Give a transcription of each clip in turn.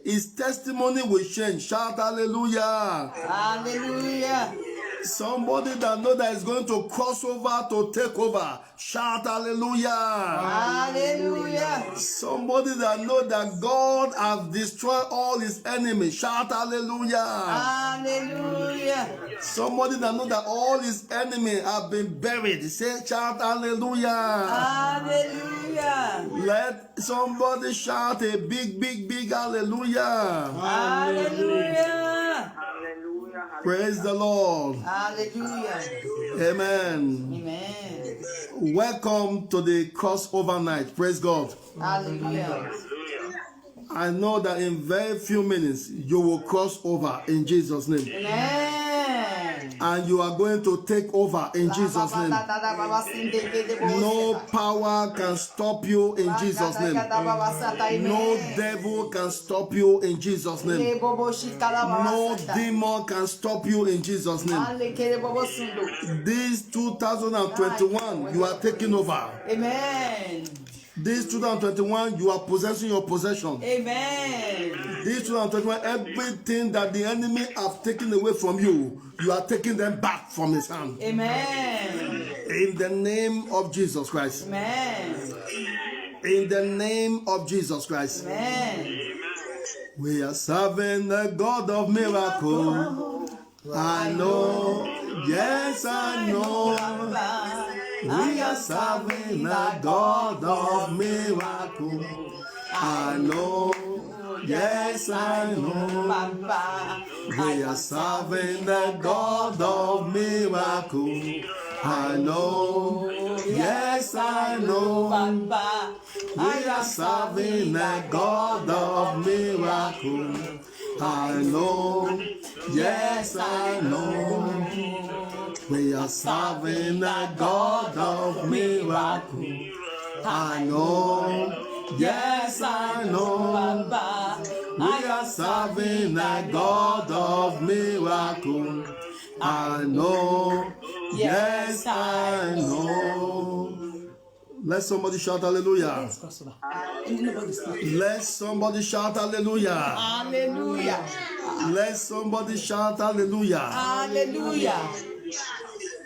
His testimony will change. Shout hallelujah. Hallelujah. Somebody that know that is going to cross over to take over. Shout hallelujah. Hallelujah. Somebody that know that God has destroyed all his enemies. Shout hallelujah. Hallelujah. Somebody that know that all his enemies have been buried. Say shout hallelujah. Hallelujah. Let somebody shout a big hallelujah. Hallelujah. Praise the Lord. Hallelujah. Amen. Amen. Welcome to the crossover night. Praise God. Hallelujah. I know that in very few minutes you will cross over in Jesus' name. Amen. And you are going to take over in Jesus' name. No power can stop you in Jesus' name. No devil can stop you in Jesus' name. No demon can stop you in Jesus' name. This 2021, you are taking over. Amen. This 2021, you are possessing your possession. Amen. This 2021, everything that the enemy have taken away from you, you are taking them back from his hand. Amen. In the name of Jesus Christ. Amen. In the name of Jesus Christ. Amen. We are serving the God of miracle. I know, yes I know. We are serving the God of miracle. I know, yes I know. We are serving the God of miracle. I know, yes I know. We are serving the God of miracle. I know, yes I know. We are serving the God of miracle. I know, yes I know. We are serving the God of miracle. I know, yes I know. Let somebody shout hallelujah. Let somebody shout hallelujah. Hallelujah. Let somebody shout hallelujah. Hallelujah.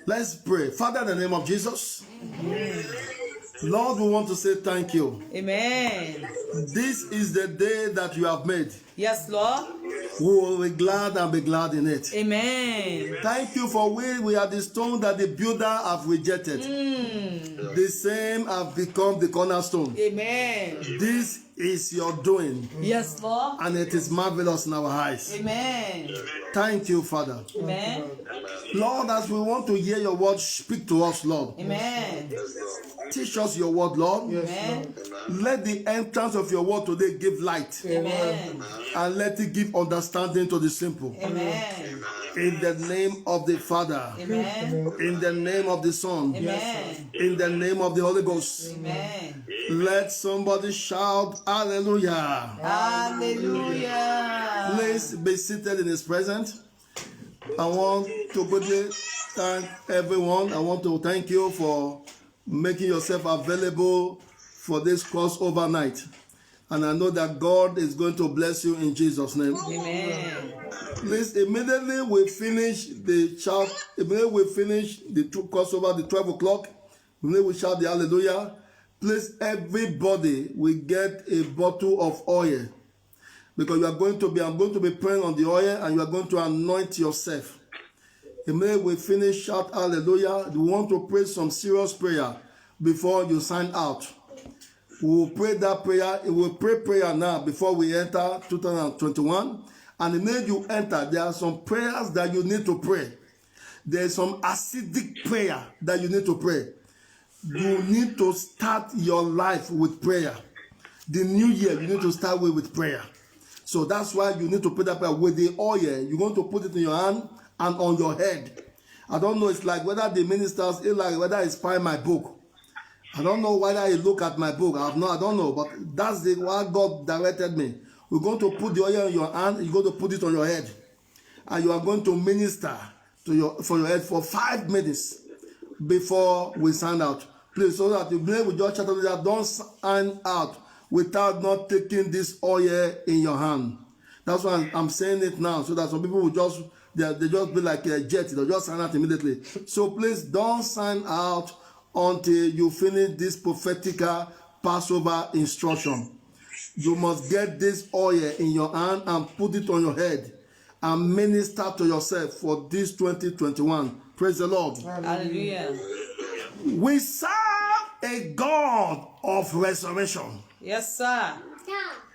Let's pray. Father, in the name of Jesus, Lord, we want to say thank you. Amen. This is the day that you have made. Yes, Lord. We will be glad and be glad in it. Amen. Thank you for we are the stone that the builder have rejected. The same have become the cornerstone. Amen. This is your doing. Yes, Lord. And it is marvelous in our eyes. Amen. Thank you, Father. Amen. Lord, as we want to hear your word, speak to us, Lord. Amen. Teach us your word, Lord. Amen. Let the entrance of your word today give light. Amen. And let it give understanding to the simple. Amen. In the name of the Father. Amen. In the name of the Son. Amen. In the name of the Holy Ghost. Amen. Let somebody shout hallelujah. Hallelujah. Please be seated in his presence. I want to quickly thank everyone. I want to thank you for making yourself available for this crossover night. And I know that God is going to bless you in Jesus' name. Amen. Please, immediately we finish the shout, immediately we finish the crossover, the 12 o'clock, immediately we shout the hallelujah. Please, everybody will get a bottle of oil. Because I'm going to be praying on the oil and you are going to anoint yourself. Immediately we finish, shout hallelujah. We want to pray some serious prayer before you sign out. We will pray that prayer. We will pray prayer now before we enter 2021. And the minute you enter, there are some prayers that you need to pray. There is some acidic prayer that you need to pray. You need to start your life with prayer. The new year, you need to start with prayer. So that's why you need to put that prayer with the oil. You're going to put it in your hand and on your head. I don't know, it's like whether the ministers, it's like whether it's by my book. I don't know whether I look at my book. I don't know, but that's what God directed me. We're going to put the oil in your hand, you're going to put it on your head. And you are going to minister for your head for 5 minutes before we sign out. Please, so that you will just chat about that. Don't sign out without not taking this oil in your hand. That's why I'm saying it now, so that some people will just they just be like a jet. They'll just sign out immediately. So please don't sign out until you finish this prophetic Passover instruction. You must get this oil in your hand and put it on your head and minister to yourself for this 2021. Praise the Lord. Hallelujah. We serve a God of resurrection. Yes, sir.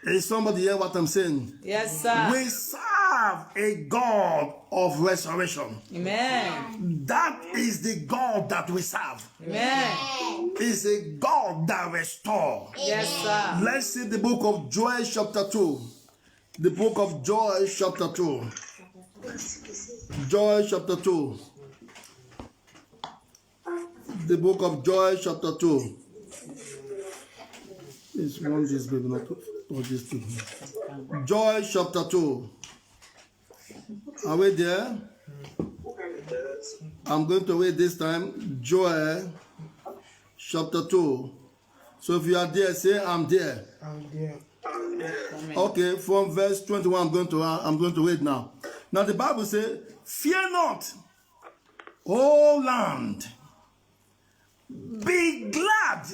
Is somebody hear what I'm saying? Yes, sir. We serve a God of resurrection. Amen. That is the God that we serve. Amen. Is a God that restores. Yes, sir. Let's see the book of Joel chapter 2. The book of Joel chapter 2. Joel chapter 2. The book of Joel chapter 2. It's one this baby, not this two. Joel chapter 2. Are we there? I'm going to read this time. Joel chapter 2. So if you are there, say I'm there. I'm there. Okay, from verse 21, I'm going to read now. Now the Bible says, "Fear not, O land, be glad."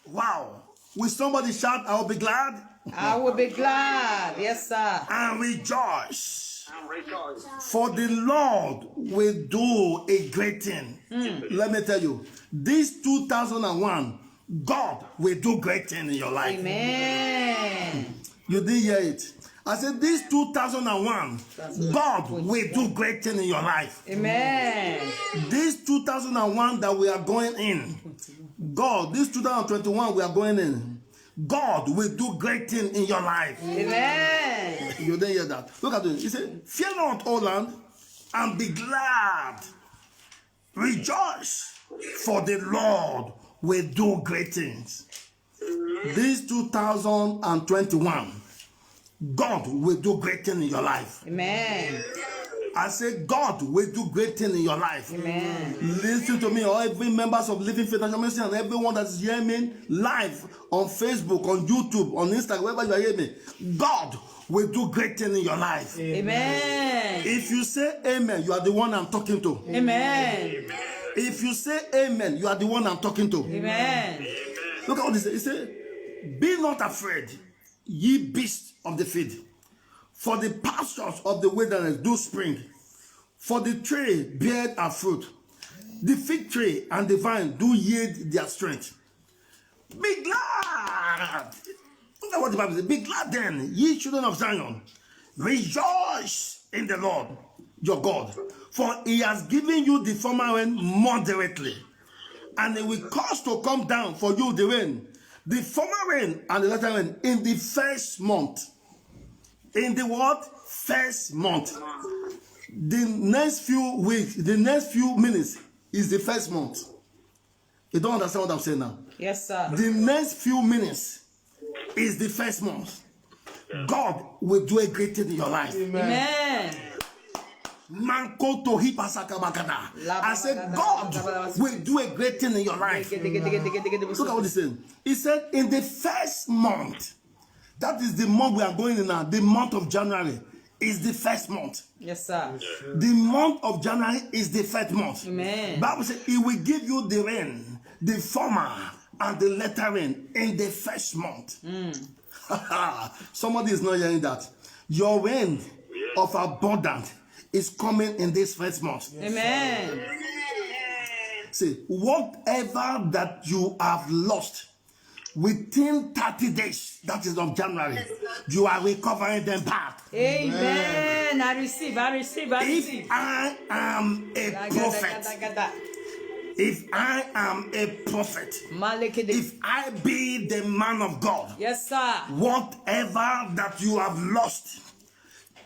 Wow. Will somebody shout, "I will be glad"? I will be glad. Yes, sir. And rejoice. For the Lord will do a great thing. Let me tell you, this 2001, God will do great thing in your life. Amen. You didn't hear it. I said, this 2001, God will do great thing in your life. Amen. This 2001 that we are going in, God, this 2021 we are going in, God will do great thing in your life. Amen. You didn't hear that. Look at it. He said, "Fear not, O land, and be glad. Rejoice, for the Lord will do great things." This 2021, God will do great things in your life. Amen. I say God will do great things in your life. Amen. Listen to me, all every members of Living Faith National Ministry and everyone that is hearing me live on Facebook, on YouTube, on Instagram, wherever you are hearing me. God will do great things in your life. Amen. If you say amen, you are the one I'm talking to. Amen. If you say amen, you are the one I'm talking to. Amen. Look at what he said. He said, "Be not afraid, ye beasts of the field, for the pastures of the wilderness do spring, for the tree beareth her fruit, the fig tree and the vine do yield their strength. Be glad." Look at what the Bible says. "Be glad then, ye children of Zion. Rejoice in the Lord your God, for he has given you the former rain moderately, and he will cause to come down for you the rain, the former rain and the latter rain in the first month." In the what? First month. The next few weeks, the next few minutes is the first month. You don't understand what I'm saying now? Yes, sir. The next few minutes is the first month. God will do a great thing in your life. Amen. Manko to hipasakabakada. I said, God will do a great thing in your life. Look at what he's saying. He said, in the first month, that is the month we are going in now, the month of January is the first month. Yes, sir. The month of January is the first month. Amen. Bible says, He will give you the rain, the former and the latter rain in the first month. Somebody is not hearing that. Your rain of abundance is coming in this first month. Amen. See, whatever that you have lost within 30 days, that is of January, you are recovering them back. Amen. I receive. If I am a prophet, if I am a prophet, if I be the man of God, yes, sir. whatever that you have lost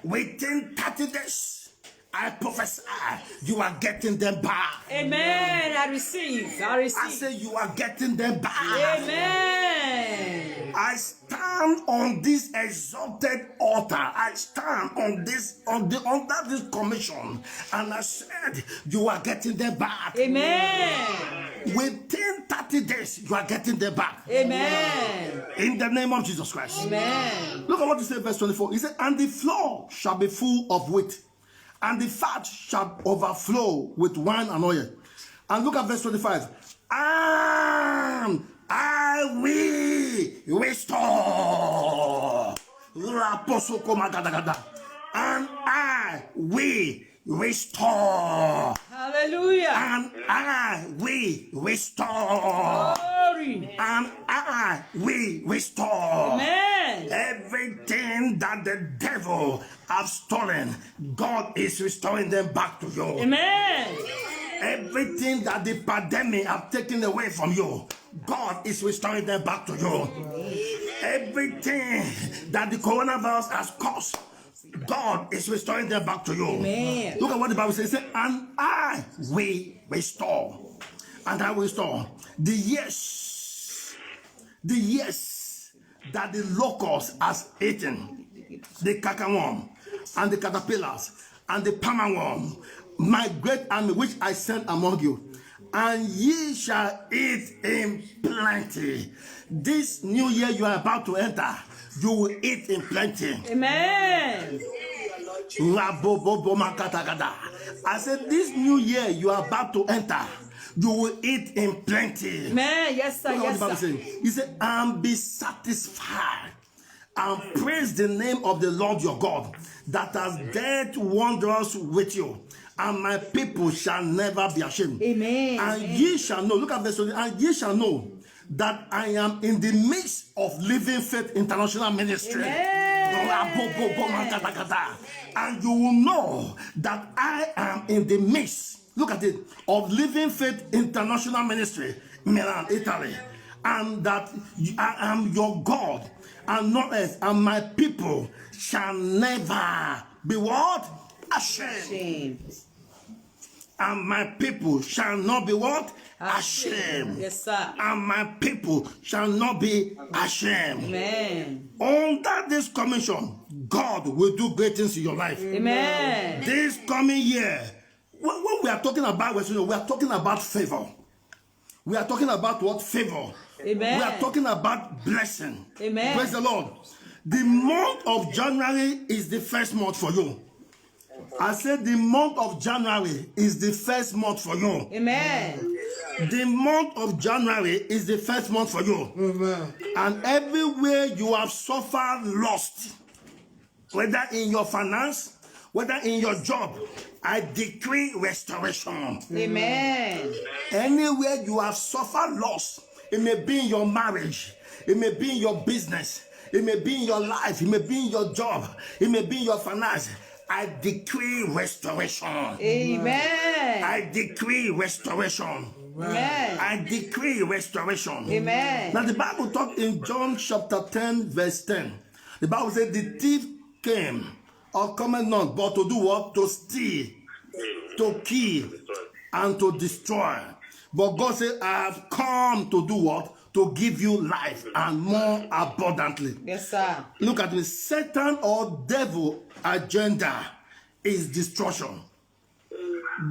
within 30 days, I prophesy, you are getting them back. Amen. I receive. I I receive. say you are getting them back. Amen. I stand on this exalted altar. I stand on this under this commission, and I said you are getting them back. Amen. Within 30 days, you are getting them back. Amen. In the name of Jesus Christ. Amen. Look at what he said, verse 24. He said, and the floor shall be full of wheat, and the fat shall overflow with wine and oil. And look at verse 25. And I will restore. And I will restore. Hallelujah. And I will restore. Glory. And I will restore. Amen. Everything that the devil has stolen, God is restoring them back to you. Amen. Everything that the pandemic have taken away from you, God is restoring them back to you. Everything that the coronavirus has caused, God is restoring them back to you. Amen. Look at what the Bible says. It says, and I will restore. And I will restore the years that the locust has eaten, the cankerworm and the caterpillars and the palmer worm, my great army which I sent among you, and ye shall eat in plenty. This new year you are about to enter, you will eat in plenty. Amen. I said, this new year you are about to enter, you will eat in plenty. Amen. Yes, sir. Look at what Yes, the Bible sir. says. He said, and be satisfied and praise the name of the Lord your God that has dealt wonders with you. And my people shall never be ashamed. Amen. And Amen. ye shall know, look at verse 20, and ye shall know that I am in the midst of Living Faith International Ministry. And you will know that I am in the midst, look at it, of Living Faith International Ministry, Milan, Italy. And that I am your God, and not else, and my people shall never be what? Ashamed. Shame. And my people shall not be what? Ashamed. Yes, sir. And my people shall not be ashamed. Amen. Under this commission, God will do great things in your life. Amen. This coming year, when we are talking about, we are talking about favor. We are talking about what? Favor. Amen. We are talking about blessing. Amen. Praise the Lord. The month of January is the first month for you. I said the month of January is the first month for you. Amen. The month of January is the first month for you. Amen. And everywhere you have suffered lost, whether in your finance, whether in your job, I decree restoration. Amen. Anywhere you have suffered loss, it may be in your marriage, it may be in your business, it may be in your life, it may be in your job, it may be in your finance. I decree restoration. Amen. I decree restoration. Amen. I decree restoration. Amen. Now the Bible talks in John chapter 10 verse 10. The Bible says the thief came or cometh not but to do what? To steal, to kill, and to destroy. But God said, I have come to do what? To give you life and more abundantly. Yes, sir. Look at me. Satan or devil agenda is destruction.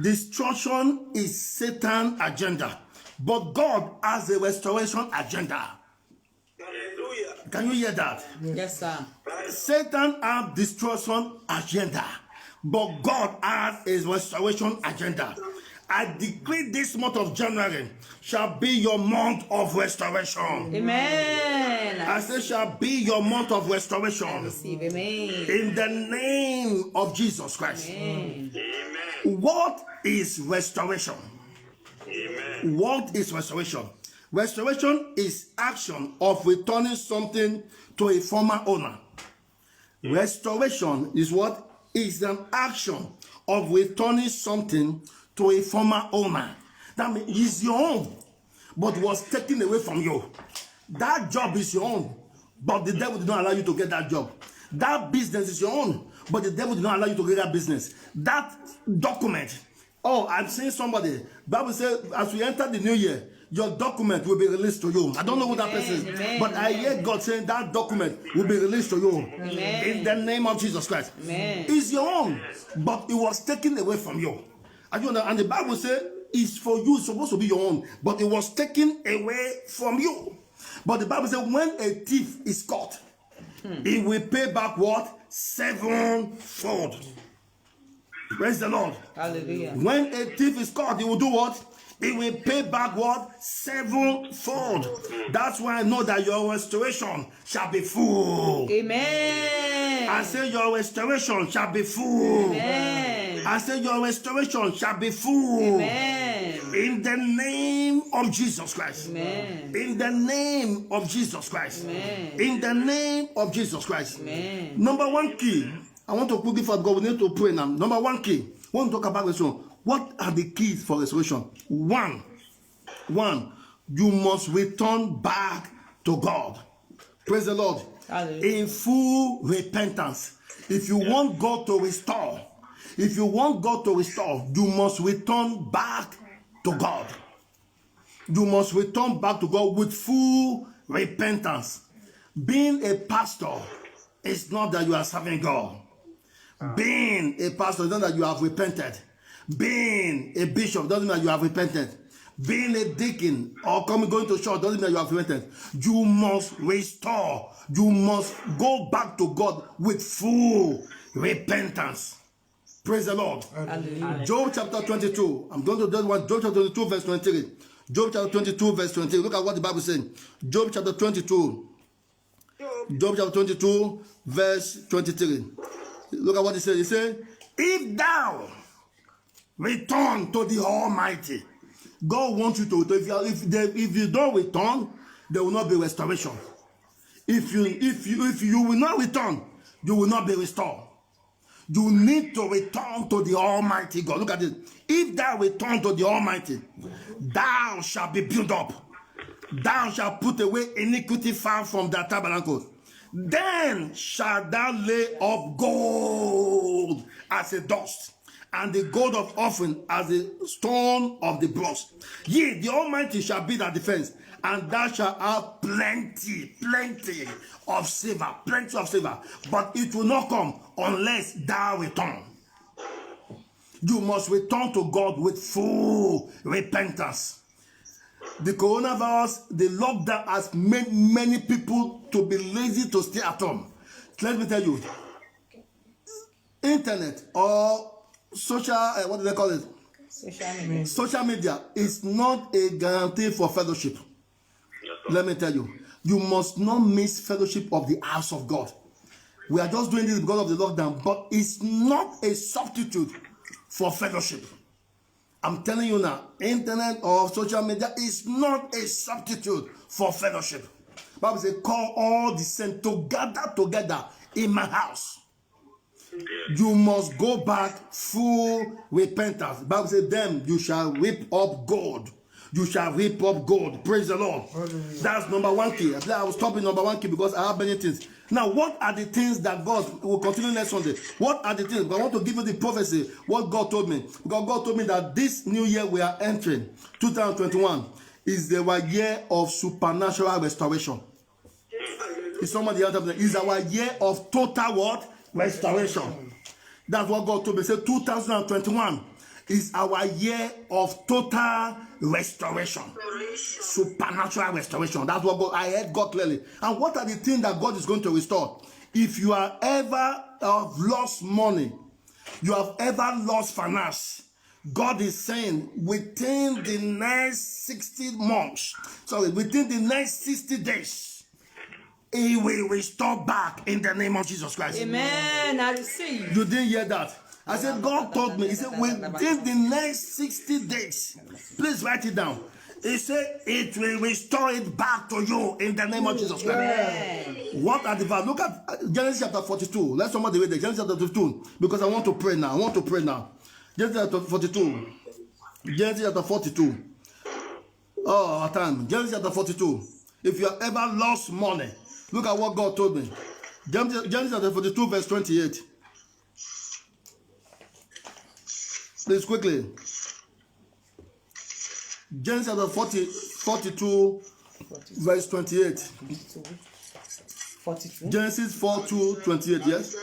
Destruction is Satan's agenda. But God has a restoration agenda. Hallelujah. Can you hear that? Yes, sir. Satan has destruction agenda. But God has a restoration agenda. I decree this month of January shall be your month of restoration. Amen. I say shall be your month of restoration. Receive. Amen. In the name of Jesus Christ. Amen. What is restoration? Amen. What is restoration? Restoration is action of returning something to a former owner. Restoration is what? Is an action of returning something to a former owner. That means it's your own, but was taken away from you. That job is your own, but the devil did not allow you to get that job. That business is your own, but the devil did not allow you to get that business. That document. Oh, I'm seeing somebody. Bible says, as we enter the new year, your document will be released to you. I don't know who that person is, but I hear God saying that document will be released to you. In the name of Jesus Christ. It's your own, but it was taken away from you. And the Bible says it's for you, it's supposed to be your own, but it was taken away from you. But the Bible says when a thief is caught, he will pay back what? Sevenfold. Praise the Lord. Hallelujah. When a thief is caught, he will do what? He will pay back what? Sevenfold. That's why I know that your restoration shall be full. Amen. I say your restoration shall be full. Amen. I say your restoration shall be full. Amen. In the name of Jesus Christ. Amen. In the name of Jesus Christ. Amen. In the name of Jesus Christ. Amen. Number one key. I want to quickly for God. We need to pray now. Number one key. We want to talk about restoration. What are the keys for restoration? One, you must return back to God. Praise the Lord. Hallelujah. In full repentance. If you want God to restore, you must return back to God. You must return back to God with full repentance. Being a pastor is not that you are serving God. Being a pastor is not that you have repented. Being a bishop doesn't mean that you have repented. Being a deacon or going to church doesn't mean that you have repented. You must restore. You must go back to God with full repentance. Praise the Lord. Hallelujah. Job chapter 22. I'm going to do one. Job chapter 22 verse 23. Job chapter 22 verse 23. Look at what the Bible is saying. Job chapter 22. Job chapter 22 verse 23. Look at what he said. He said, if thou return to the Almighty, God wants you to. If you don't return, there will not be restoration. If you will not return, you will not be restored. You need to return to the Almighty God. Look at it. If thou return to the Almighty, thou shalt be built up. Thou shalt put away iniquity far from thy tabernacle. Then shalt thou lay up gold as a dust, and the gold of offering as a stone of the bronze. Yea, the Almighty shall be thy defense, and thou shalt have plenty of silver, but it will not come unless thou return. You must return to God with full repentance. The coronavirus, the lockdown has made many people to be lazy to stay at home. Let me tell you, internet or social, what do they call it? Social media is not a guarantee for fellowship. Let me tell you, you must not miss fellowship of the house of God. We are just doing this because of the lockdown, but it's not a substitute for fellowship. I'm telling you now, internet or social media is not a substitute for fellowship. Bible says, call all the saints to gather together in my house. You must go back full repentance. Bible says, then you shall reap up gold. You shall reap up gold. Praise the Lord. That's number one key. I was stopping number one key because I have many things. Now, what are the things that God will continue next Sunday? What are the things? I want to give you the prophecy, what God told me. Because God told me that this new year we are entering, 2021, is our year of supernatural restoration. Is somebody else? Is our year of total what? Restoration. That's what God told me. He said 2021 is our year of total restoration. Supernatural restoration. That's what God, I heard God clearly. And what are the things that God is going to restore? If you are ever lost money, you have ever lost finance, God is saying within the next 60 months, within the next 60 days, He will restore back in the name of Jesus Christ. Amen. I receive. You didn't hear that? I said, God told me, He said, within the next 60 days, please write it down. He said, it will restore it back to you in the name of Jesus Christ. Amen. What are the verses? Look at Genesis chapter 42. Let somebody read it. Genesis chapter 42. Because I want to pray now. Genesis chapter 42. Genesis chapter 42. Oh, our time. Genesis chapter 42. If you have ever lost money, look at what God told me. Genesis chapter 42, verse 28. Please quickly. Genesis chapter 42, verse 28. 42. Genesis 42:28. Yes.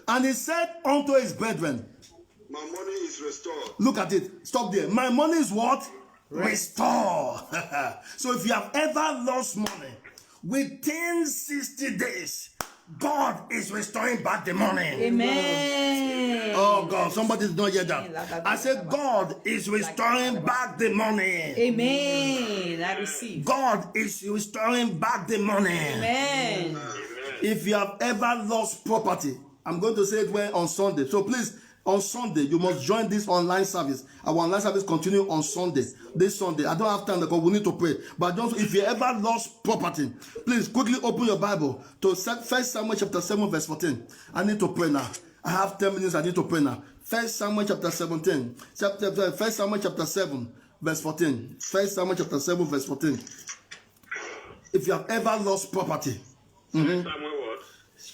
And he said unto his brethren, My money is restored. look at it. Stop there. My money is what? Restore. So if you have ever lost money, within 60 days, God is restoring back the money. Amen. Oh God, somebody did not hear that. I said God is restoring back the money. Amen. I receive. God is restoring back the money. Amen. If you have ever lost property, I'm going to say it well on Sunday. So please, on Sunday, you must join this online service. Our online service continue on Sunday. This Sunday. I don't have time because we need to pray. But just if you ever lost property, please quickly open your Bible to 1 Samuel chapter 7 verse 14. I need to pray now. I have 10 minutes. I need to pray now. 1 Samuel chapter 17. 1 Samuel chapter 7 verse 14. 1 Samuel chapter 7 verse 14. If you have ever lost property. Samuel what?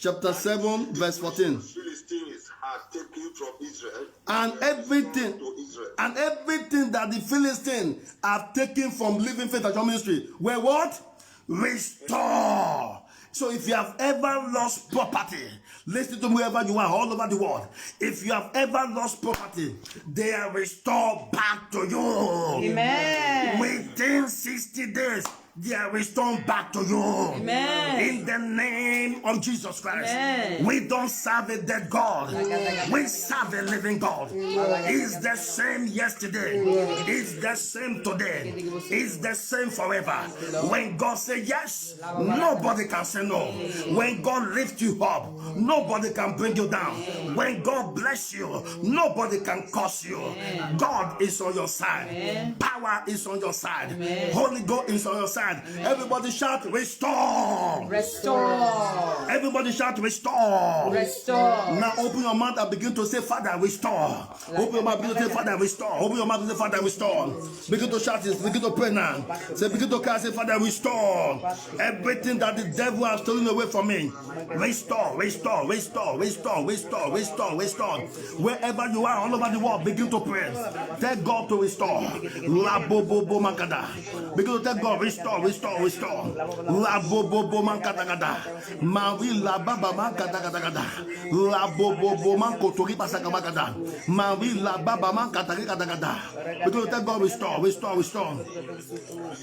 Chapter 7 verse 14. Philistines are taken from Israel. And everything, to Israel. and everything that the Philistines have taken from Living Faith Church Ministry were what? Restore. So if you have ever lost property, listen to me wherever you are, all over the world. If you have ever lost property, they are restored back to you. Amen. Within 60 days, they are restored back to you. Amen. In the name of Jesus Christ. Amen. We don't serve a dead God. We serve a living God. He's the same yesterday. He's the same today. He's the same forever. When God says yes, nobody can say no. When God lifts you up, nobody can bring you down. When God bless you, nobody can curse you. God is on your side. Power is on your side. Holy Ghost is on your side. Everybody shout, restore. Restore. Everybody shout, restore. Restore. Now open your mouth and begin to say, Father, restore. Open your mouth and begin to say, Father, restore. Open your mouth and say, Father, restore. Begin to shout this. Begin to pray now. Say, begin to cry. Say, Father, restore. Everything that the devil has stolen away from me. Restore, restore, restore, restore, restore, restore, restore. Wherever you are, all over the world, begin to pray. Tell God to restore. La bo bo bo mankada. Begin to tell God, restore, restore, restore. La bo bo bo mankada gada. Mawi la baba mankada gada gada. La bo bo bo mankotori pasaka magada. Mawi la baba mankada gada gada. Begin to tell God, restore, restore, restore.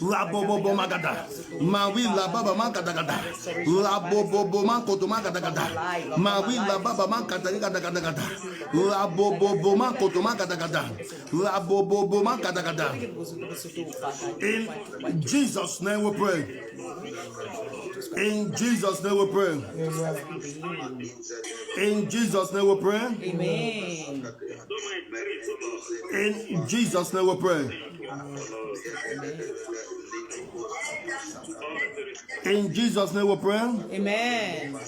La bo bo bo magada. Mawi la baba mankada gada. La bo bo bo mankoto magada gada. Mawi la baba mankada gada gada gada. La bo bo bo mankoto magada gada. La bo bo bo mankada gada. In Jesus' name we pray. In Jesus' name we pray. In Jesus' name we pray. Amen. In Jesus' name we pray. In Jesus' name we pray. Amen.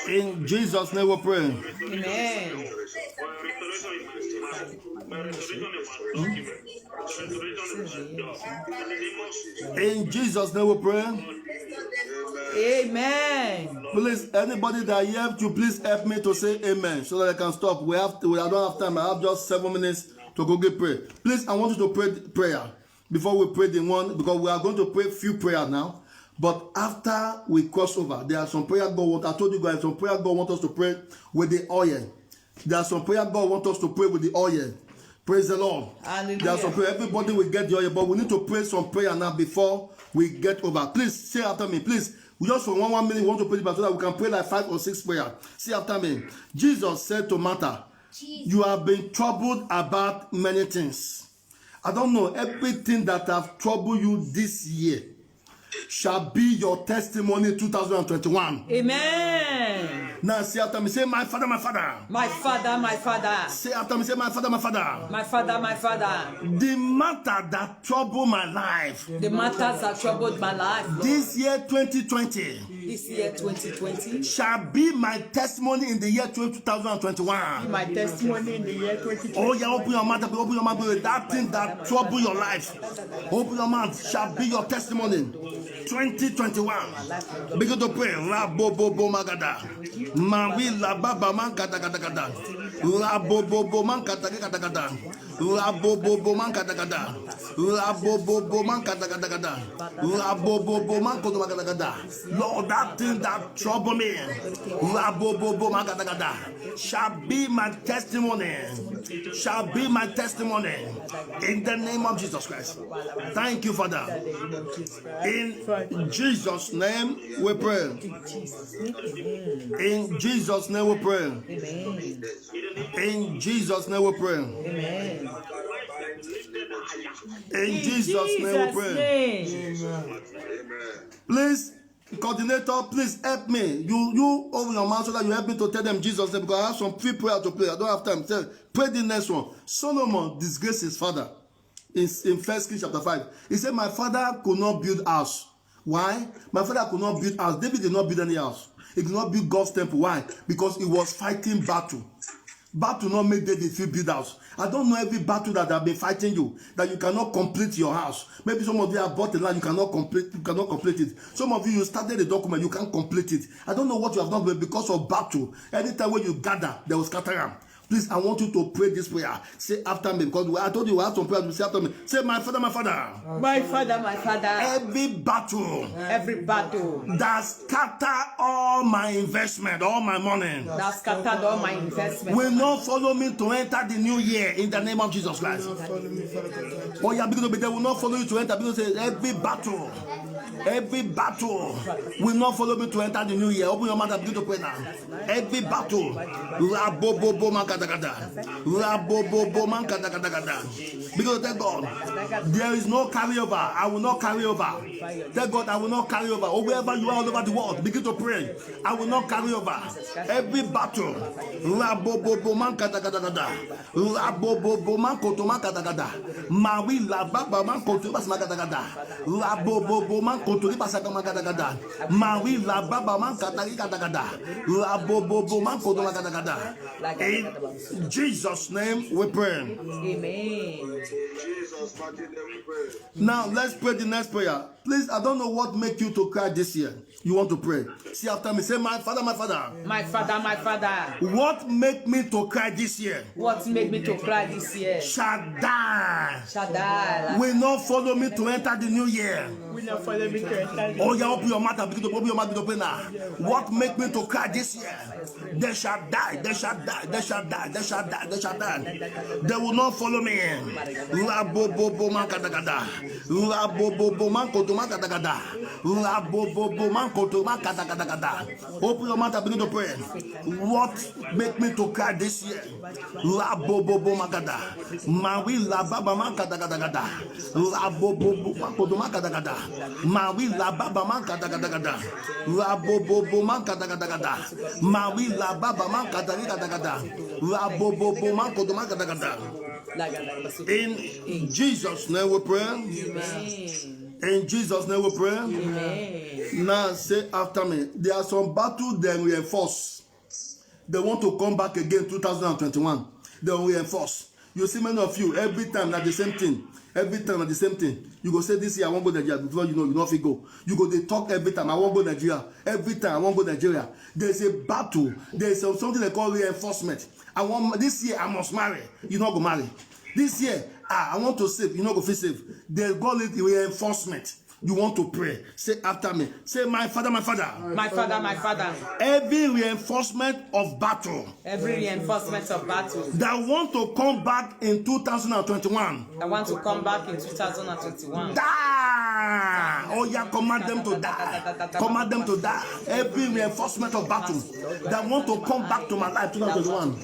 In Jesus' name we pray. Amen. In Jesus' name we pray. Amen. Please, anybody that you have to please help me to say amen so that I can stop. I don't have time. I have just 7 minutes to go get prayer. Please, I want you to pray prayer before we pray the one, because we are going to pray few prayers now. But after we cross over, there are some prayer God wants. I told you guys some prayer God wants us to pray with the oil. There are some prayer God wants us to pray with the oil. Praise the Lord. Hallelujah. There are some prayer. Everybody will get the oil, but we need to pray some prayer now before we get over. Please say after me. Please, we just for 1 minute we want to pray so that we can pray like 5 or 6 prayers. Say after me. Jesus said to Martha, you have been troubled about many things. I don't know, everything that have troubled you this year shall be your testimony 2021. Amen. Now say after me, say, my Father, my Father. My Father, my Father. Say after me, say, my Father, my Father. My Father, my Father. The matter that troubled my life The matters that troubled my life, Lord, this year 2020 this year 2020, shall be my testimony in the year 2021. my testimony in the year 2020. Oh yeah, open your mouth, open your mouth. That thing that trouble your life, open your mouth, shall be your testimony. 2021. Begin to pray. Rabobobo magada. Mawi lababa man kata kata kata. Rabobobo man kata kata kata. Rabobobo man kata kata. Rabobobo man kata kata kata. Rabobobo man koto kata kata. Lord, that thing that trouble me, Rabobobo man kata kata, shall be my testimony. Shall be my testimony in the name of Jesus Christ. Thank you, Father. In Jesus' name we pray. In Jesus' name we pray. In Jesus' name we pray. In Jesus' name we pray. Please, coordinator, please help me. You open your mouth so that you help me to tell them Jesus' name, because I have some free prayer to pray. I don't have time. Say, pray the next one. Solomon disgraced his father in 1 Kings chapter 5. He said, my father could not build house. Why? My father could not build house. David did not build any house. He did not build God's temple. Why? Because he was fighting battle. Battle not make David feel build house. I don't know every battle that have been fighting you, that you cannot complete your house. Maybe some of you have bought a land, you cannot complete it. Some of you started a document, you can't complete it. I don't know what you have done, but because of battle, anytime when you gather, they will scatter them. Please, I want you to pray this prayer. Say after me, because I told you we have some prayers. Say after me. Say, my father, my father. My father, my father. Every battle that scatter all my investment, all my money, that scattered all my investment, will not follow me to enter the new year in the name of Jesus Christ. Oh, yeah, because they will not follow you to enter. Because say every battle will not follow me to enter the new year. Open your mouth and begin to pray now. Every battle, because thank God, there is no carryover. I will not carry over. Thank God, I will not carry over. Or wherever you are all over the world, begin to pray. I will not carry over. Every battle, in Jesus' name we pray. Amen. Now let's pray the next prayer. Please, I don't know what make you to cry this year. You want to pray. See after me. Say, my father, my father. My father, my father. What make me to cry this year? What made me to cry this year? Shaddai. Shaddai. Will not follow me to enter the new year. Will not follow me to enter. Oh, yeah, open your mouth and begin to open your mouth to pray now. What make me to cry this year? They shall die. They shall die. They shall die. They shall die. They shall die. They will not follow me. Rabobobo makadagada. Rabobobo mankoto makadagada. Rabobobo mankoto makadagada. Open your mouth and begin to pray. What make me to cry this year? Rabobobo makada. Mawi lababa makadagada. Rabobobo mankoto makadagada. Mawi lababa makadagada. Rabobobo makadagada. Mawi lababa makadagada. Rabobobo mankoto makadagada. In Jesus' name we pray. Amen. In Jesus' name we pray. Amen. Now say after me. There are some battles they reinforce. They want to come back again 2021. They will reinforce. You see many of you, every time na the same thing. Every time na the same thing. You go say this year I won't go Nigeria. Before you know, you not fit go. You go they talk every time I won't go Nigeria. Every time I won't go Nigeria. There's a battle. There's something they call reinforcement. This year I must marry. You not go marry. This year I want to save. You not go feel save. They call it reinforcement. You want to pray. Say after me. Say, my father, my father. My father, my father. Every reinforcement of battle. Every reinforcement of battle. That want to come back in 2021. I want to come back in 2021. Die! Oh yeah, command them to die. Command them to die. Every reinforcement of battle that want to come back to my life 2021.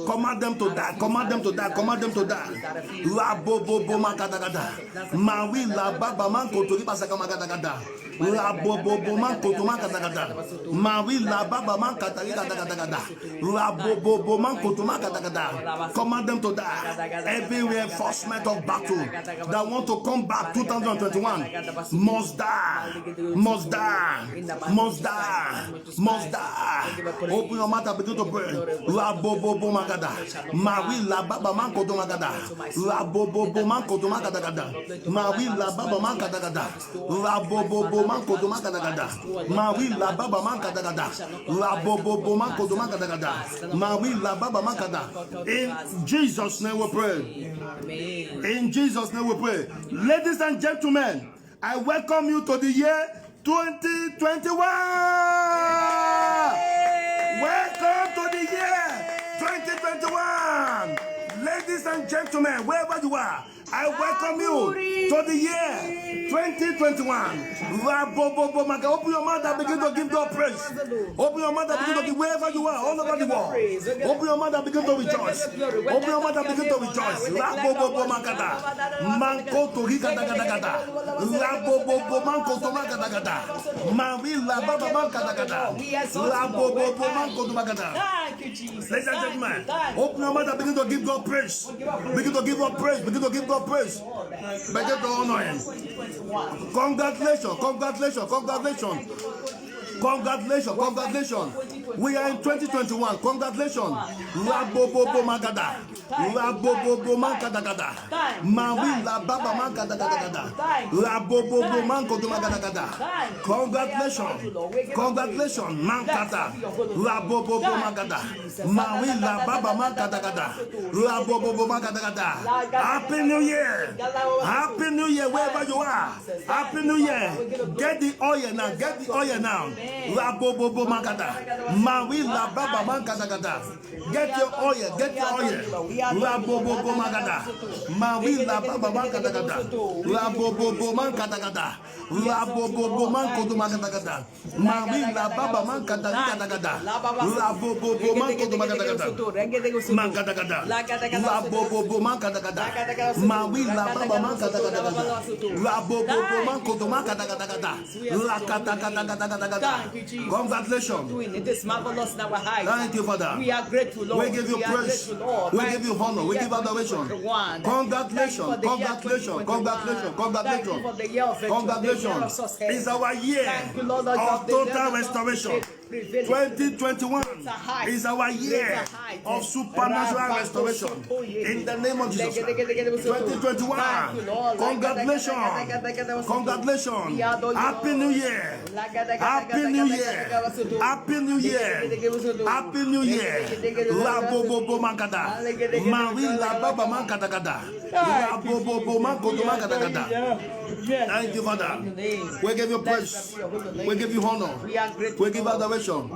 Command them to die. Command them to die. Command them to die. Mawi la baba man kotori basaka magadagada. La bobo man kotoma katakata. Mawi la baba man katakata. La bobo man kotoma katakata. Command them to die. Every reinforcement of battle that want to come back 2021 must die. Must die. Must die. Must die. Open your mouth and begin to pray. La bobo magada. Mawi la baba man kotoma gada. La bobo man kotoma katakata. Mawi la baba man katakata. La bobo man kotoma katakata. Mawi la baba man katakata. La bobo man kotoma katakata. Mawi la baba man katakata. In Jesus' name we pray. In Jesus' name we pray. Ladies and gentlemen, I welcome you to the year 2021. Welcome to the year 2021. Ladies and gentlemen, wherever you are, I welcome you to the year 2021. Open your mouth and begin to give God praise. Open your mouth and begin to give wherever you are, all over the world. Open your mouth and begin to rejoice. Open your mouth and begin to rejoice. Manko to Rikadagada. Rabobo Manko to Magadagada. Mavi la Baba Mankadagada. Rabobo Manko to Magada. Ladies and gentlemen, open your mouth and begin to give God praise. Begin to give God praise. Begin to give God praise. Begin to honor Him. Congratulations, congratulations, congratulations. Congratulations, congratulations. We are in 2021. Congratulations. Rabobo Magada. Rabobo Mankadagada. Mawi la Baba Mankadagada. Rabobo Manko Magada. Congratulations. Congratulations. Mankata. Rabobo Magada. Mawi la Baba Mankadagada. Rabobo Mankadagada. Happy New Year. Happy New Year wherever you are. Happy New Year. Get the oil now. Get the oil now. Rabobo Magada. Mawi la Baba Mankadagada. Get your oil. Get your oil. Rabobo Magada. Mawi la Baba Mankadagada. Rabobo Mankadagada. Rabobo Manko Magada. Mawi la Baba Mankadagada. Rabobo Manko Magada. Mankadagada. Rabobo Mankadagada. Mawi la Baba Mankadagada. Rabobo Manko Magada. Congratulations. It is marvelous in our eyes. Thank you, Father. We are grateful, Lord. We give you praise. We give you honor. We give adoration. Congratulations. Congratulations. Congratulations. Congratulations. Congratulations. It's our year of total restoration. 2021 is our year of supernatural restoration. In the name of Jesus. 2021. Congratulations. Congratulations. Happy New Year. Happy New Year. Happy New Year. Happy New Year. La bobo mankada. Mawi la baba mankada. La bobo mankada mankada. Thank you, Father. We give you praise. We give you honor. We give adoration.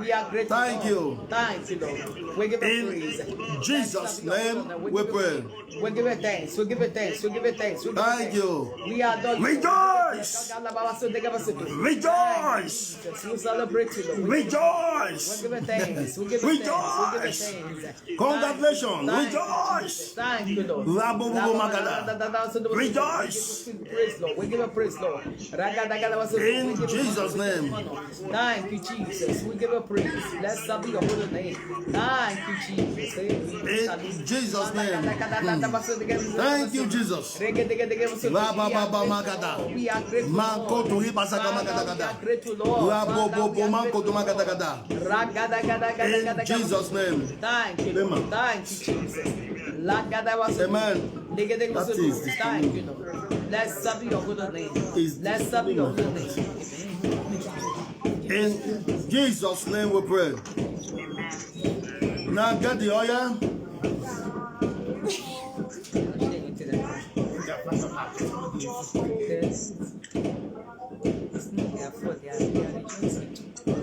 Thank you. Thank you, Lord. We give you praise. In Jesus' name we pray. We give you thanks. We give you thanks. We give you thanks. Thank you. We adore you. Rejoice. Rejoice. We celebrate you, Lord. Rejoice. We give you thanks. We give you Rejoice. thanks. We give you thanks. Congratulations. Rejoice. Thank you, Lord. Rejoice. Praise, Lord. We give you praise, Lord. In Jesus' name. Thank you, Jesus. We give you praise. Blessed be your holy name. Thank you, Jesus. In Jesus' name. Thank you, Jesus. We are grateful, Lord. In Jesus' name. Thank you, Lord. Thank you, Jesus. Amen. That is the Thank you, Lord. Blessed be your holy name. Blessed be your holy name. In Jesus' name we pray. Now get the oil.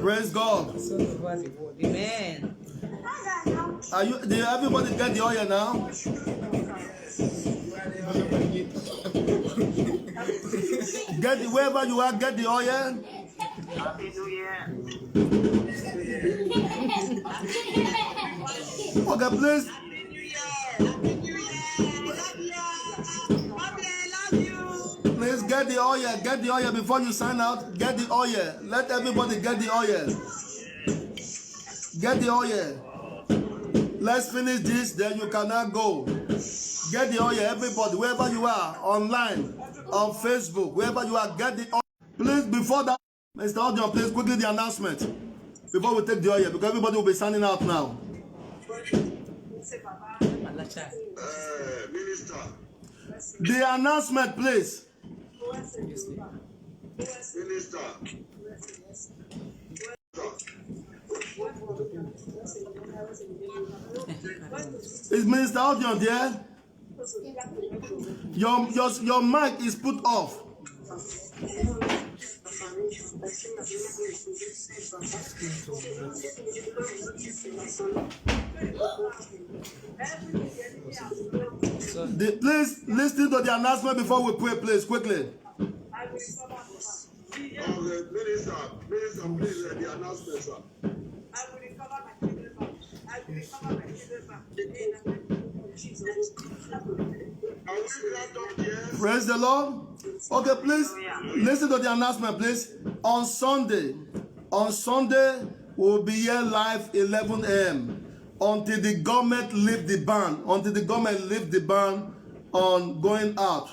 Praise God. Amen. Are you? Did everybody get the oil now? Get the, wherever you are, get the oil. Okay, please. Please get Get the oil before you sign out. Get the oil. Let everybody get the oil. Get the oil. Let's finish this, then you cannot go. Get the oil, everybody, wherever you are, online, on Facebook, wherever you are, get the oil. Please, before that, Mr. Audio, please quickly the announcement. Before we take the oil, because everybody will be signing out now. Minister. The announcement, please. Minister. Is Minister Audio there? Your mic is put off. Please listen to the announcement before we pray, please, quickly. Minister, please, the announcement, sir. I will recover my children back. I will recover my children back. In the name of Jesus. Praise the Lord. Okay, please listen to the announcement, please. On Sunday, we'll be here live 11 a.m. until the government lift the ban. Until the government lift the ban on going out.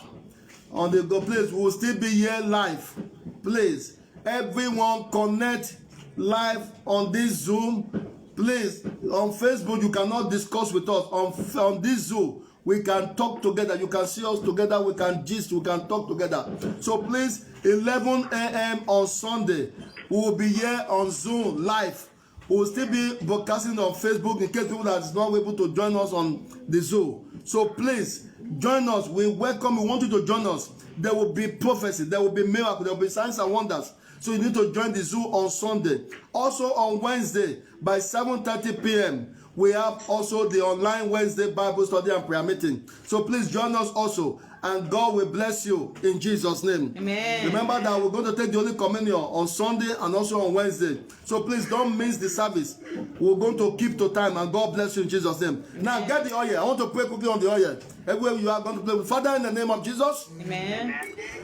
On the go place, we'll still be here live. Please, everyone connect live on this Zoom. Please, on Facebook you cannot discuss with us. On this Zoom we can talk together. You can see us together. We can gist. We can talk together. So please, 11 a.m. on Sunday, we will be here on Zoom live. We will still be broadcasting on Facebook in case people that is not able to join us on the Zoom. So please join us. We welcome. We want you to join us. There will be prophecy. There will be miracles. There will be signs and wonders. So you need to join the Zoom on Sunday. Also on Wednesday by 7:30 p.m. we have also the online Wednesday Bible study and prayer meeting. So please join us also, and God will bless you in Jesus' name. Amen. Remember that we're going to take the Holy Communion on Sunday and also on Wednesday. So please don't miss the service. We're going to keep to time, and God bless you in Jesus' name. Amen. Now get the oil. I want to pray quickly on the oil. Everywhere you are going to play with. Father, in the name of Jesus, Amen.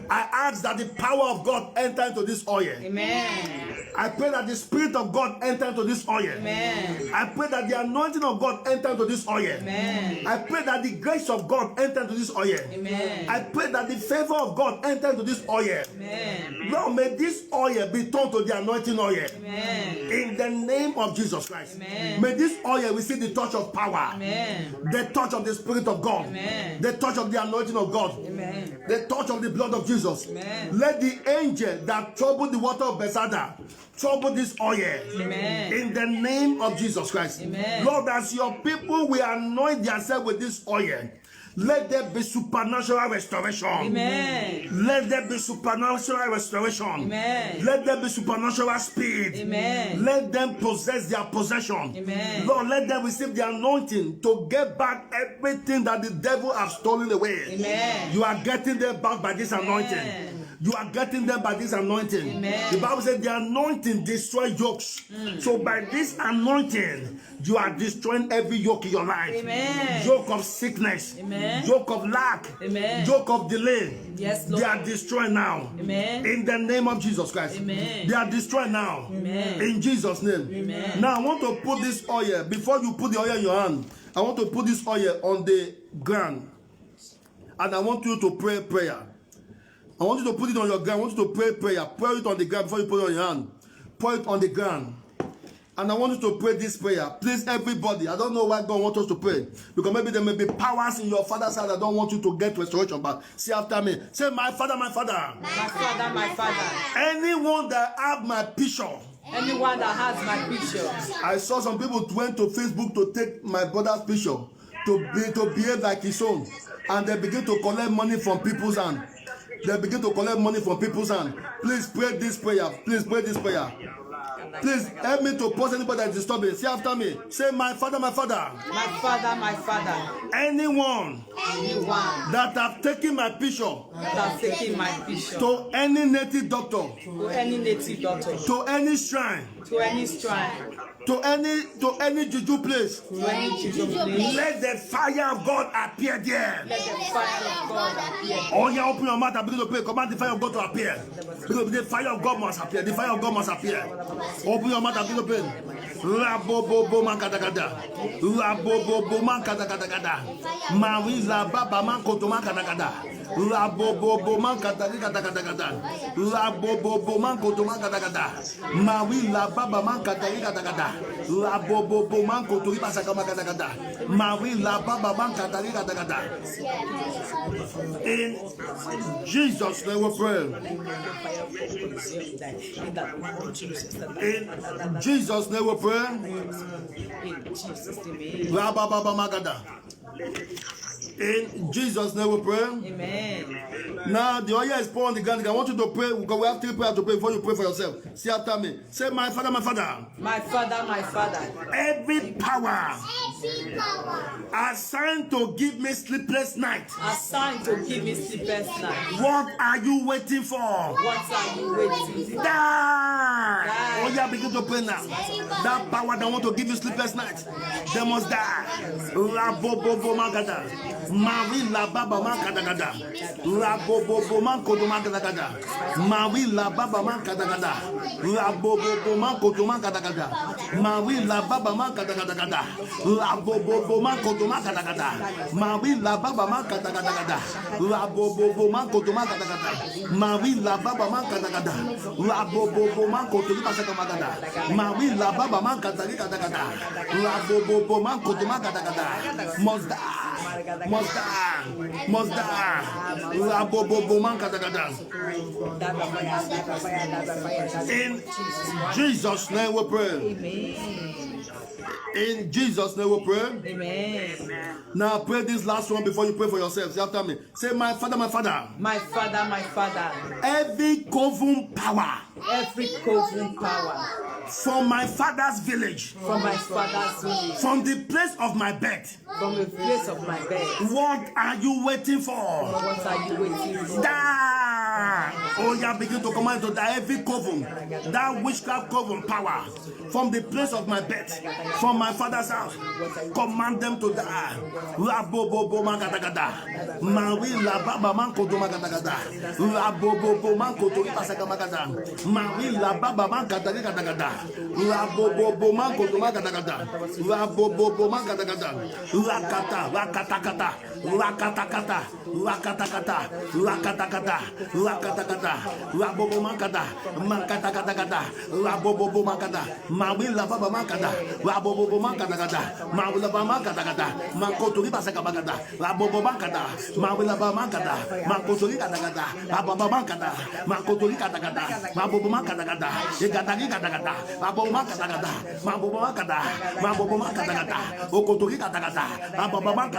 I ask that the power of God enter into this oil. Amen. I pray that the Spirit of God enter into this oil. Amen. I pray that the anointing of God enter into this oil. Amen. I pray that the grace of God enter into this oil. Amen. I pray that the favor of God enter into this oil. Amen. Lord, may this oil be turned to the anointing oil. Amen. In the name of Jesus Christ. Amen. May this oil receive the touch of power. Amen. The touch of the Spirit of God. Amen. The touch of the anointing of God. Amen. The touch of the blood of Jesus. Amen. Let the angel that troubled the water of Bethesda trouble this oil. Amen. In the name of Jesus Christ. Amen. Lord, as your people will anoint themselves with this oil, let there be supernatural restoration. Amen. Let there be supernatural restoration. Amen. Let there be supernatural speed. Amen. Let them possess their possession. Amen. Lord, let them receive the anointing to get back everything that the devil has stolen away. Amen. You are getting them back by this anointing. Amen. You are getting them by this anointing. Amen. The Bible said the anointing destroys yokes. So by this anointing, you are destroying every yoke in your life. Amen. Yoke of sickness. Amen. Yoke of lack. Amen. Yoke of delay. Yes, Lord. They are destroyed now. Amen. In the name of Jesus Christ. Amen. They are destroyed now. Amen. In Jesus' name. Amen. Now I want to put this oil, before you put the oil in your hand, I want to put this oil on the ground. And I want you to pray prayer. I want you to put it on your ground. I want you to pray prayer. Pour it on the ground before you put it on your hand. Pour it on the ground. And I want you to pray this prayer. Please, everybody. I don't know why God wants us to pray. Because maybe there may be powers in your father's side that don't want you to get restoration back. Say after me. Say, my father, my father. My father, my father. Anyone that have my picture. Anyone that has my picture. I saw some people went to Facebook to take my brother's picture. To behave like his own. And they begin to collect money from people's hand. They begin to collect money from people's hand. Please pray this prayer. Please pray this prayer. Please help me to pause anybody that is disturbing. Say after me. Say, my father, my father. My father, my father. Anyone that have taken my picture That have taken my picture to any native doctor, to any native doctor, to any shrine, to any shrine, to any juju place. Let the fire of God appear there. Let the fire of God appear. Oh yeah, open your mouth and begin to pray. Command the fire of God to appear. Because the fire of God must appear. The fire of God must appear. Open your mouth and begin to pray. Rabobobo mankadagada. Rabobobo mankadagada. Mawi la baba mankoto mankadagada. Rabobobo mankadagada. Rabobobo mankoto mankadagada. Mawi la baba mankadagada. Rabobobo mankoto ribasaka mankadagada. Mawi la baba mankadagada. In Jesus' name we pray. In Jesus' name we pray. In Jesus' name we pray. Amen. Now the oil is poured on the ground. I want you to pray because we have 3 prayers to pray before you pray for yourself. See after me. Say, my Father, my Father. My Father, my Father. Every power assigned to give me sleepless night. Assigned to give me sleepless night. What are you waiting for? What are you waiting for? Die! Oh yeah, begin to pray now. That power that want to give you sleepless night, they must die. Rabobobo magada. Mawi la baba mankadagada. Rabobobo mankodo mankadagada. Mawi la baba mankadagada. Rabobobo mankodo mankadagada. Mawi la baba mankadagada. Rabobobo mankodo mankadagada. Mawi la baba mankadagada. Rabobobo mankodo mankadagada. Mawi la baba mankadagada. Rabobobo mankodo mankadagada. Mawi la baba mankadagada. Rabobobo mankodo mankadagada. Must die. Must die. Must die. Rabobobo mankadagada. In Jesus' name we pray. In Jesus' name we pray. Amen. Now pray this last one before you pray for yourself. Say after me. Say, my Father, my Father. My Father, my Father. Every coven power Every coven power from my father's village, from my father's village, from the place of my birth, from the place of my bed. what are you waiting for? What are you waiting for? Die! Oh yeah, begin to command to die. Every coven, that witchcraft coven power from the place of my birth, from my father's house, command them to die. Rabobobo magadagada. Mawi la baba mankoto magadagada. Rabobobo mankoto ripasaka magada. Mawi la baba magadagada. Rabobobo mankoto magadagada. Rabobobo magadagada. Rakata, rakatakata, rakatakata, rakatakata, rakatakata, rakatakata, rabobo mankada, mankatakata, rabobobo mankada, mawi la baba mankada, rabobobo mankada, mawi la baba mankada, mankotori basaka magada, rabobo mankada, mawi la baba mankada, mankotori katakata, rababa mankada, mankotori katakata, rabobo mankada, egatagi katakata, rabobo mankada, mabobo mankada, mabobo mankada, okotori katakata, rababa mankada,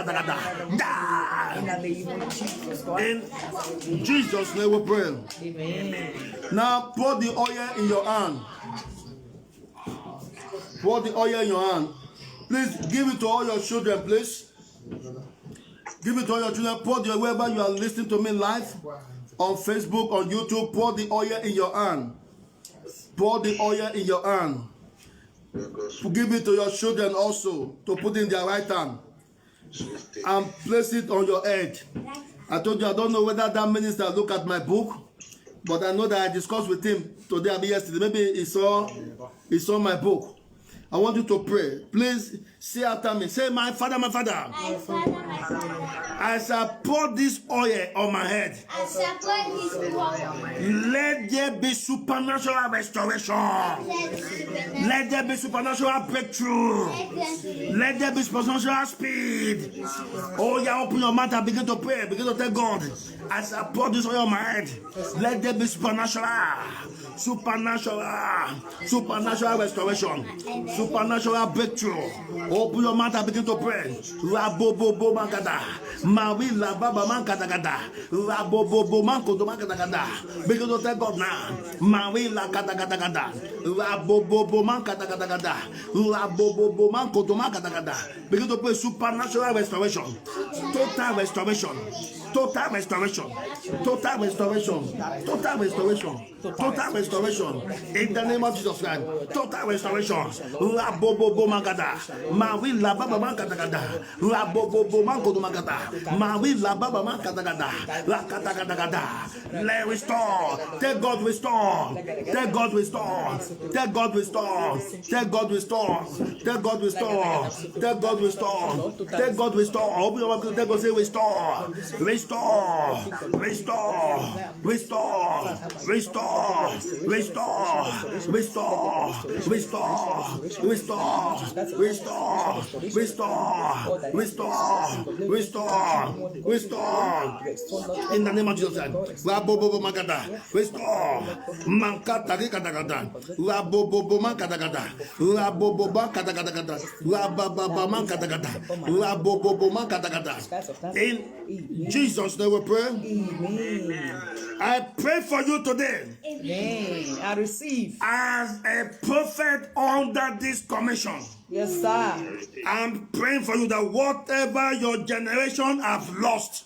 In the name of Jesus Christ. in Jesus' name we pray. Amen. Now pour the oil in your hand. Pour the oil in your hand. Please give it to all your children, please. Give it to all your children. Pour the oil wherever you are listening to me live. On Facebook, on YouTube, pour the oil in your hand. Pour the oil in your hand. Give it to your children also to put in their right hand. And place it on your head. I told you I don't know whether that minister looked at my book, but I know that I discussed with him today and yesterday. Maybe he saw my book. I want you to pray. Please say after me. Say, my Father, my Father. My Father, my Father. As I pour this oil on my head, As I pour this oil, let there be supernatural restoration. Let there be supernatural breakthrough. Let there be supernatural speed. Oh, yeah, open your mouth and begin to pray. Begin to tell God, as I pour this oil on my head, let there be supernatural restoration, supernatural breakthrough. Open your mouth and begin to pray. Rabobobo mankada, mawi la baba mankada gada, rabobobo mankodo mankada gada. Begin to tell God now. Mawi la kata gada gada, rabobobo mankada gada gada, rabobobo mankodo mankada gada. Begin to pray supernatural restoration, total restoration. Total restoration. Total restoration. Total restoration. Total restoration. In the name of Jesus Christ. Total restoration. La bobo magada. Mawi la baba magada. La bobo mangodo magada. Mawi la baba magada. La katagada. Let restore. Tell God restore. Tell God restore. Tell God restore. Tell God restore. Tell God restore. Tell God restore. Tell God restore. Open your mouth. Tell God say restore. Restore. Restore. Restore. Restore. Restore. Restore. Restore. Restore. Restore. Restore. Restore. Restore. Restore. In the name of Jesus. La bobo magada. Restore. Mankata gada. La bobo magada. La bobo magada. La baba magada. La bobo magada. In Jesus' name we pray. Amen. I pray for you today. Amen. I receive. As a prophet under this commission, Yes, sir. I'm praying for you that whatever your generation have lost,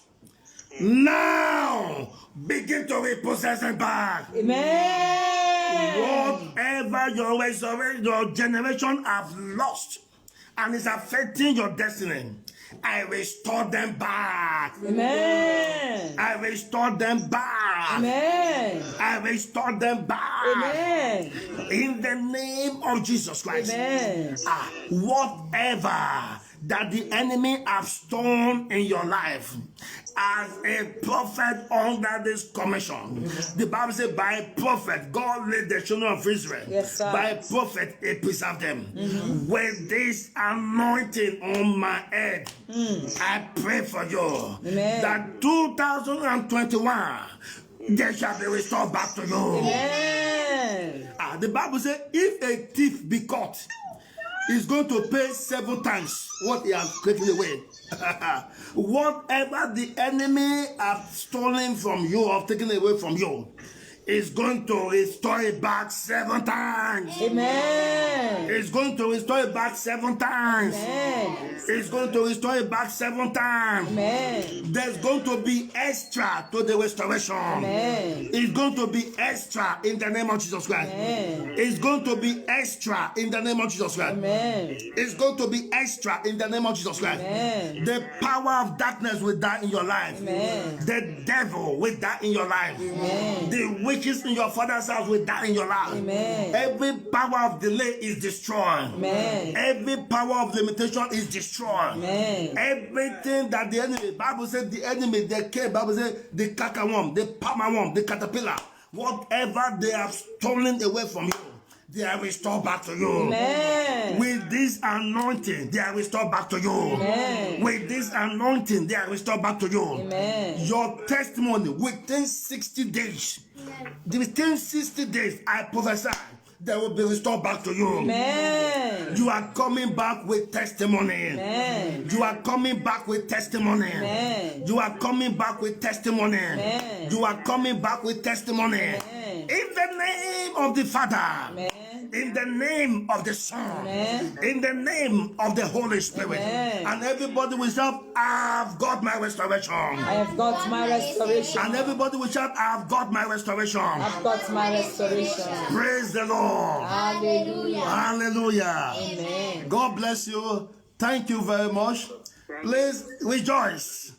now begin to repossess it back. Amen. Whatever your generation have lost and is affecting your destiny, I restore them back. Amen. I restore them back. Amen. I restore them back. Amen. In the name of Jesus Christ. Amen. Whatever that the enemy have stolen in your life, as a prophet under this commission, the Bible says by prophet God led the children of Israel. Yes, sir. By prophet he preserved them. With this anointing on my head, I pray for you. Amen. That 2021 they shall be restored back to you. Amen. The Bible says if a thief be caught, he's going to pay 7 times what he has taken away. Whatever the enemy have stolen from you or taken away from you is going to restore it back 7 times. Amen. It's going to restore it back 7 times. Amen. It's going to restore it back 7 times. Amen. There's going to be extra to the restoration. Amen. It's going to be extra in the name of Jesus Christ. Amen. It's going to be extra in the name of Jesus Christ. Amen. It's going to be extra in the name of Jesus Christ. Amen. The power of darkness will die in your life. Amen. The devil will die in your life. Amen. The witches in your father's house will die in your life. Amen. Every power of delay is destroyed. Amen. Every power of limitation is destroyed. Amen. Everything that the enemy, Bible said the enemy, they came, Bible said the cacaworm, the palmer worm, the caterpillar, whatever they have stolen away from you, they are restored back to you. Amen. With this anointing, they are restored back to you. Amen. With this anointing, they are restored back to you. Amen. Your testimony within 60 days, within 60 days, I prophesy, they will be restored back to you. Amen. You are coming back with testimony. Amen. You are coming back with testimony. Amen. You are coming back with testimony. Amen. You are coming back with testimony. Amen. In the name of the Father. Amen. In the name of the Son. Amen. In the name of the Holy Spirit. Amen. And everybody will shout, I've got my restoration. I have got my restoration. And everybody will shout, I've got my restoration. I've got my restoration. Praise the Lord. Hallelujah. Hallelujah. Amen. God bless you. Thank you very much. Please rejoice.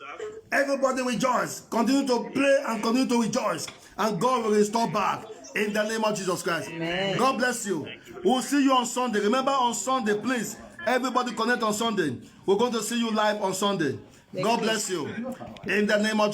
Everybody rejoice. Continue to pray and continue to rejoice. And God will restore back in the name of Jesus Christ. Amen. God bless you. We'll see you on Sunday. Remember on Sunday, please. Everybody connect on Sunday. We're going to see you live on Sunday. God bless you. In the name of